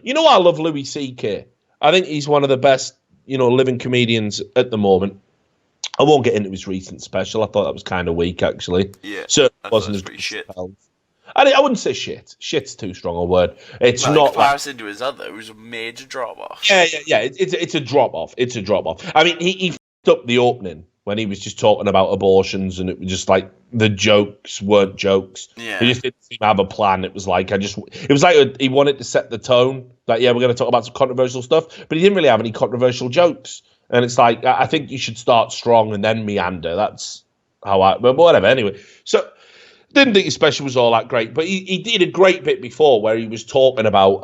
You know, I love Louis C.K. I think he's one of the best, living comedians at the moment. I won't get into his recent special. I thought that was kind of weak, actually. Yeah, Certainly I thought wasn't it was as pretty good shit. as I wouldn't say shit. Shit's too strong a word. It's Well, not in comparison to his other, it was a major drop off. Yeah. It's a drop off. It's a drop off. I mean, he f***ed up the opening when he was just talking about abortions, and it was just like the jokes weren't jokes. Yeah. He just didn't seem to have a plan. It was like he wanted to set the tone. Like, yeah, we're going to talk about some controversial stuff, but he didn't really have any controversial jokes. And it's like, I think you should start strong and then meander. That's but whatever. Anyway, so didn't think his special was all that great, but he did a great bit before where he was talking about,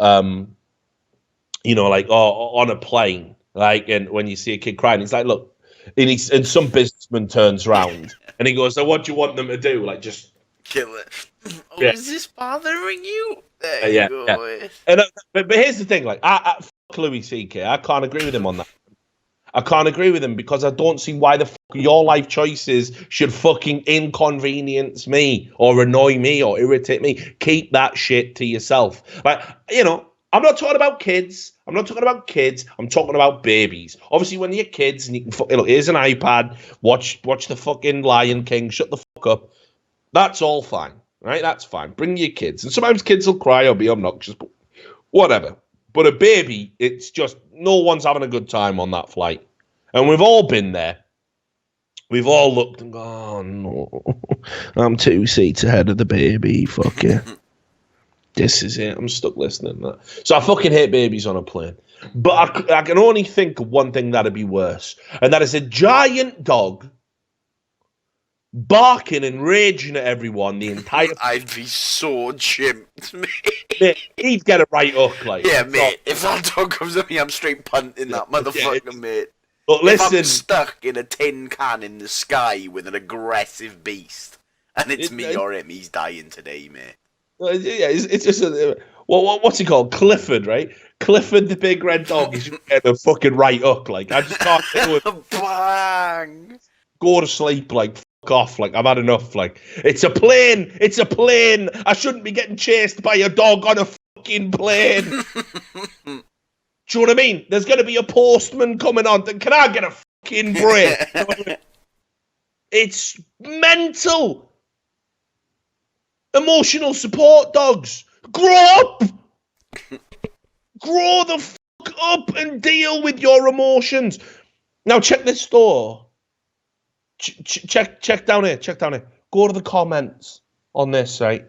like on a plane, like, and when you see a kid crying, he's like, look, and some businessman turns around and he goes, so what do you want them to do? Like, just kill it. Oh, is this bothering you? There you go. Yeah. And, but here's the thing, like, fuck Louis C.K. I can't agree with him on that. I can't agree with him because I don't see why the fuck your life choices should fucking inconvenience me or annoy me or irritate me. Keep that shit to yourself. Like, I'm not talking about kids. I'm talking about babies. Obviously, when you're kids and you can look, here's an iPad, watch the fucking Lion King, shut the fuck up. That's all fine, right? That's fine. Bring your kids. And sometimes kids will cry or be obnoxious, but whatever. But a baby, it's just no one's having a good time on that flight. And we've all been there. We've all looked and gone, oh, no, I'm 2 seats ahead of the baby. Fuck yeah. This is it. I'm stuck listening to that. So I fucking hate babies on a plane. But I can only think of one thing that'd be worse. And that is a giant dog barking and raging at everyone the entire time. I'd be so chimped, mate. He'd get a right hook, like. Yeah, mate. If that dog comes at me, I'm straight punting that motherfucker, mate. But listen, if I'm stuck in a tin can in the sky with an aggressive beast, and it's me or him, he's dying today, mate. Yeah, it's just what's he called? Clifford, right? Clifford the big red dog is just getting a fucking right hook. Like, I just can't do it. Bang! Go to sleep, like, fuck off. Like, I've had enough. Like, it's a plane. It's a plane. I shouldn't be getting chased by a dog on a fucking plane. Do you know what I mean? There's going to be a postman coming on. Can I get a fucking break? It's mental. Emotional support dogs. Grow up. Grow the fuck up and deal with your emotions. Now check this door. Check down here. Check down here. Go to the comments on this, right?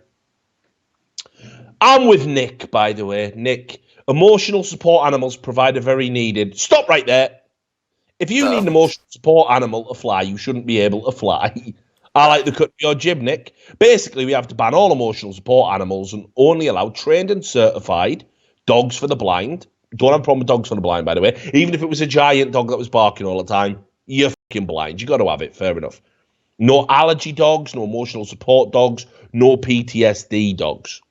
I'm with Nick, by the way. Nick, emotional support animals provide a very needed. Stop right there. If you need an emotional support animal to fly, you shouldn't be able to fly. I like the cut of your jib, Nick. Basically, we have to ban all emotional support animals and only allow trained and certified dogs for the blind. Don't have a problem with dogs for the blind, by the way. Even if it was a giant dog that was barking all the time, you're fucking blind. You got to have it. Fair enough. No allergy dogs, no emotional support dogs, no PTSD dogs.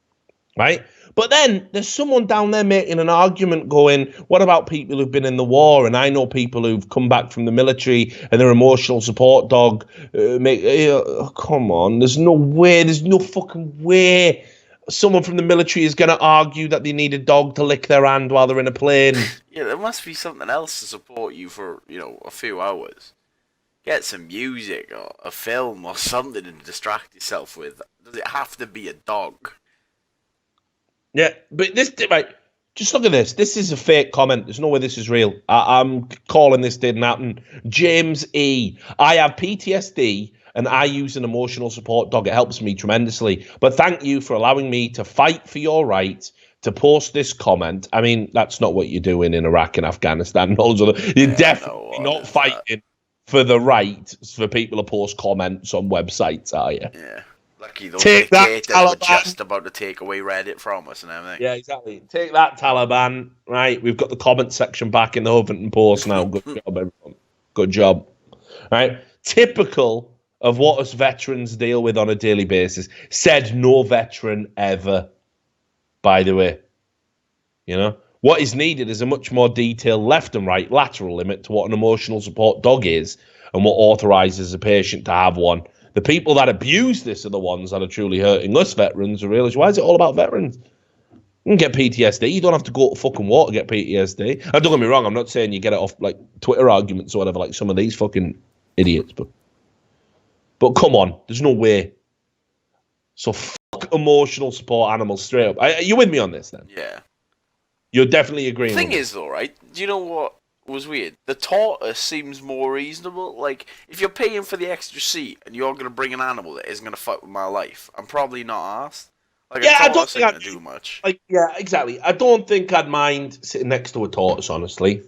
Right? But then there's someone down there making an argument going, what about people who've been in the war? And I know people who've come back from the military and their emotional support dog. Come on. There's no way. There's no fucking way someone from the military is going to argue that they need a dog to lick their hand while they're in a plane. Yeah, there must be something else to support you for, a few hours. Get some music or a film or something to distract yourself with. Does it have to be a dog? Yeah, but this, right, just look at this. This is a fake comment. There's no way this is real. I'm calling this didn't happen. James E. I have PTSD and I use an emotional support dog. It helps me tremendously. But thank you for allowing me to fight for your right to post this comment. I mean, that's not what you're doing in Iraq and Afghanistan and all those other. You're definitely not fighting for the right for people to post comments on websites, are you? Yeah. Lucky those Take that, dictators were Taliban. just about to take away Reddit from us and everything. Yeah, exactly. Take that, Taliban. Right, we've got the comment section back in the Huffington Post now. Good job, everyone. Good job. Right, typical of what us veterans deal with on a daily basis. Said no veteran ever, by the way. What is needed is a much more detailed left and right lateral limit to what an emotional support dog is and what authorises a patient to have one. The people that abuse this are the ones that are truly hurting us veterans who realise, why is it all about veterans? You can get PTSD. You don't have to go to fucking war to get PTSD. And don't get me wrong, I'm not saying you get it off like Twitter arguments or whatever, like some of these fucking idiots. But come on, there's no way. So fuck emotional support animals straight up. Are you with me on this then? Yeah. You're definitely agreeing. The thing is, though, right? Do you know what was weird? The tortoise seems more reasonable. Like, if you're paying for the extra seat and you're going to bring an animal that isn't going to fuck with my life, I'm probably not asked. Like, yeah, a I don't tortoise think ain't I'd going to do much. Like, yeah, exactly. I don't think I'd mind sitting next to a tortoise, honestly.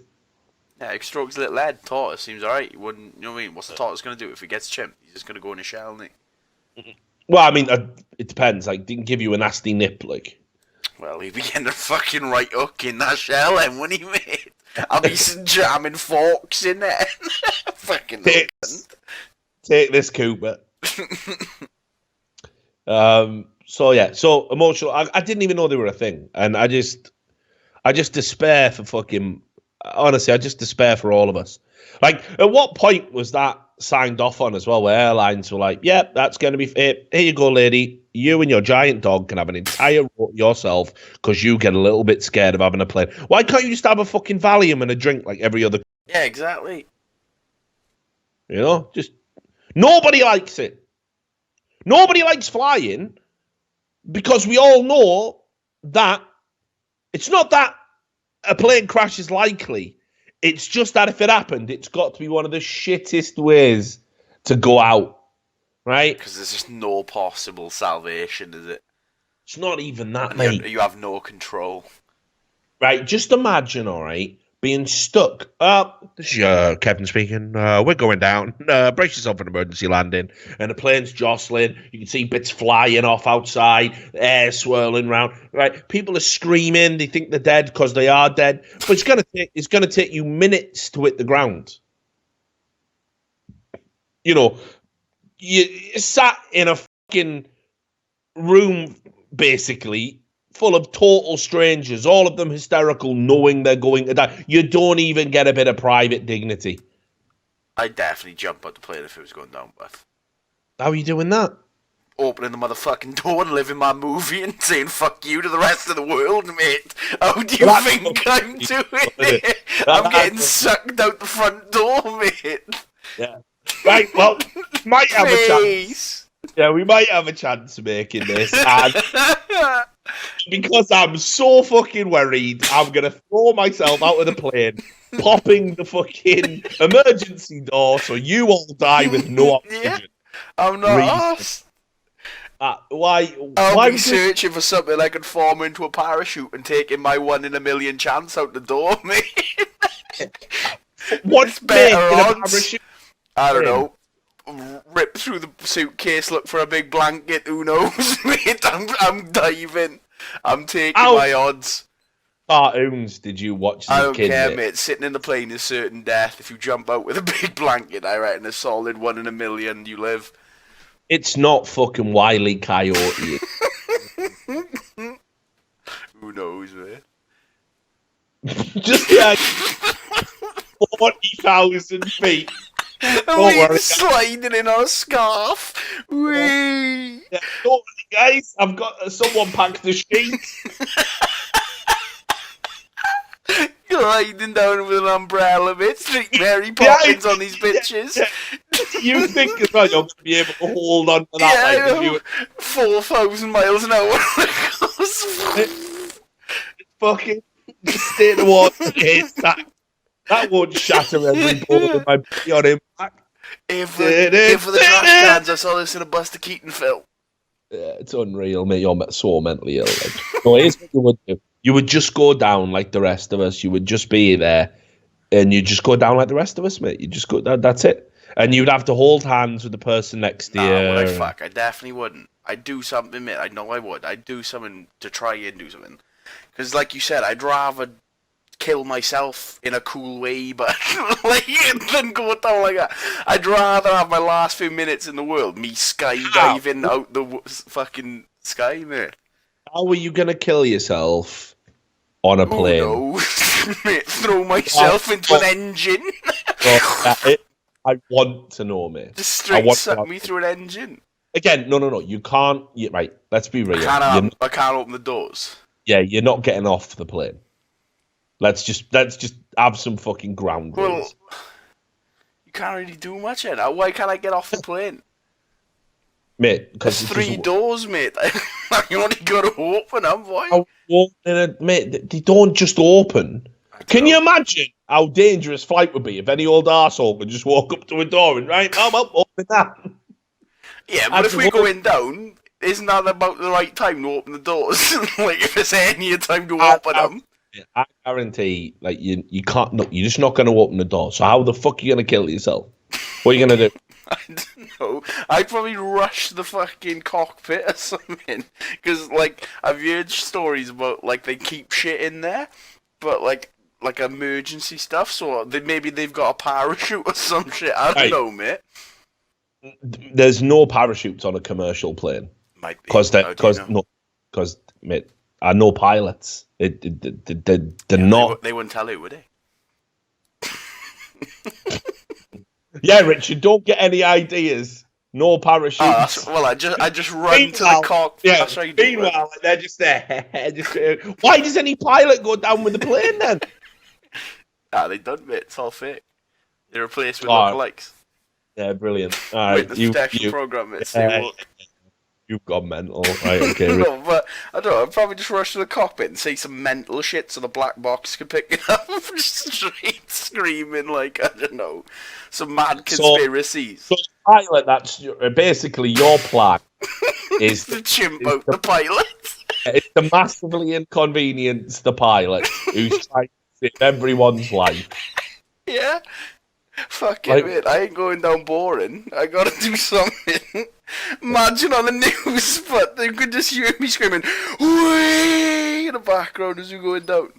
Yeah, if he strokes a little head, tortoise seems alright. You wouldn't, you know what I mean? What's the tortoise going to do if he gets chimped? He's just going to go in a shell, isn't he? Well, I mean, it depends. Like, didn't give you a nasty nip, like. Well, he'd be getting a fucking right hook in that shell, then, wouldn't he, mate? I'll be jamming forks in there. Fucking take this, Cooper. So yeah, so emotional. I didn't even know they were a thing, and I just despair for fucking. Honestly, I just despair for all of us. Like, at what point was that signed off on as well? Where airlines were like, "Yeah, that's going to be it. Here you go, lady. You and your giant dog can have an entire row yourself because you get a little bit scared of having a plane. Why can't you just have a fucking Valium and a drink like every other?" Yeah, exactly. You know, just nobody likes it. Nobody likes flying because we all know that it's not that a plane crash is likely. It's just that if it happened, it's got to be one of the shittest ways to go out, right? Because there's just no possible salvation, is it? It's not even that, and mate. You have no control. Right, just imagine, all right, being stuck. This is Kevin speaking. We're going down. Brace yourself for an emergency landing. And the plane's jostling. You can see bits flying off outside, air swirling around. Right, people are screaming. They think they're dead because they are dead. But it's gonna take you minutes to hit the ground. You know, you sat in a fucking room, basically, full of total strangers, all of them hysterical, knowing they're going to die. You don't even get a bit of private dignity. I'd definitely jump out the plane if it was going down, but how are you doing that? Opening the motherfucking door and living my movie and saying fuck you to the rest of the world, mate. How do you think I'm doing it? I'm getting sucked out the front door, mate. Yeah. Right, well, might have a chance. Yeah, we might have a chance of making this. And because I'm so fucking worried, I'm going to throw myself out of the plane, popping the fucking emergency door so you all die with no oxygen. Yeah, I'm not asked. Why I'll be searching for something I can form into a parachute and taking my 1 in a million chance out the door, mate. What's better odds? I don't know. Rip through the suitcase, look for a big blanket. Who knows, mate? I'm diving. I'm taking my odds. Cartoons did you watch? I don't care, mate. Sitting in the plane is certain death. If you jump out with a big blanket, I reckon a solid 1 in a million. You live. It's not fucking Wile E. Coyote. Who knows, mate? Just like 40,000 feet. We're sliding in our scarf. Wee. Yeah, don't worry, guys. I've got someone packed the sheets. Gliding down with an umbrella, mate. Street Mary Poppins on these bitches. Yeah. You think as well you're going to be able to hold on to that? Yeah, 4,000 miles an hour. It's fucking state of water. That won't shatter every bone in my body on impact. For the trash cans, I saw this in a Buster Keaton film. Yeah, it's unreal, mate. You're so mentally ill. Like. No, here's what you would do. You would just go down like the rest of us. You would just be there, and you just go down like the rest of us, mate. You just go. That's it. And you'd have to hold hands with the person next to you. Fuck, I definitely wouldn't. I'd do something, mate. I know I would. I'd do something to try and do something. Because, like you said, I'd rather kill myself in a cool way, but like than go down like that. I'd rather have my last few minutes in the world me skydiving out the fucking sky, mate. How are you gonna kill yourself on a plane? No, mate, throw myself into an engine. I want to know, mate. Just straight suck me through an engine. Again, no. You can't. Right, let's be real. I can't open the doors. yeah, you're not getting off the plane. Let's just have some fucking ground Well, rules. you can't really do much then. Why can't I get off the plane? Mate, because There's 3 doors, mate. You only got to open them, boy. Mate, they don't just open. Can you imagine how dangerous flight would be if any old arsehole could just walk up to a door and open that? Yeah, but if we're going down, isn't that about the right time to open the doors? Like, if it's any time to open them. I guarantee, like, you can't. No, you're just not going to open the door. So how the fuck are you going to kill yourself? What are you going to do? I don't know. I'd probably rush the fucking cockpit or something. Because, like, I've heard stories about, like, they keep shit in there, but, like emergency stuff. So maybe they've got a parachute or some shit. I don't know, mate. There's no parachutes on a commercial plane. Might be. Because mate, are no pilots. They're not. They wouldn't tell you, would they? Yeah, Richard, don't get any ideas. No parachutes. Well, I just run to the cockpit. Yeah, meanwhile, they're just there. Why does any pilot go down with the plane then? They don't, mate. It's all fake. They're replaced with lookalikes. Yeah, brilliant. All right, the protection program, mate. You've gone mental. Right, okay. No, but I don't know. I'd probably just rush to the cockpit and say some mental shit so the black box could pick it up. Just straight screaming like, I don't know, some mad conspiracies. So the pilot, that's basically your plan. Is to chimp out the pilot. It's to massively inconvenience the pilot who's trying to save everyone's life. Yeah. Fuck it, mate. I ain't going down boring. I gotta do something. Imagine on the news, but they could just hear me screaming, "Way!" in the background as we're going down.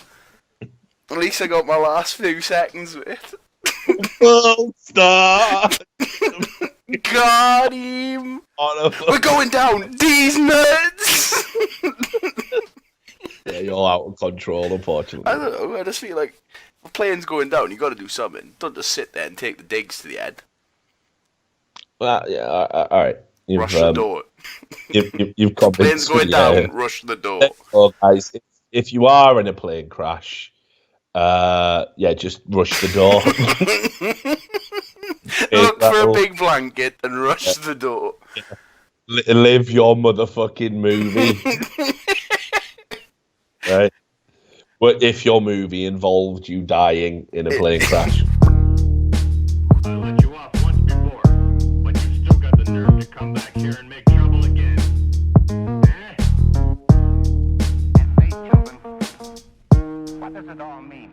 At least I got my last few seconds, mate. World star! Got him! We're going down! These nuts! Yeah, you're out of control, unfortunately. I don't know, I just feel like if a plane's going down, you gotta do something. Don't just sit there and take the digs to the head. Yeah, all right. Rush the door. You've convinced plane's going down, rush the door. Well, guys, if you are in a plane crash, just rush the door. Look for a big blanket and rush the door. Live your motherfucking movie. Right? But if your movie involved you dying in a plane crash. I let you off once before, but you still got the nerve to come back here and make trouble again. Eh? And say, children, what does it all mean?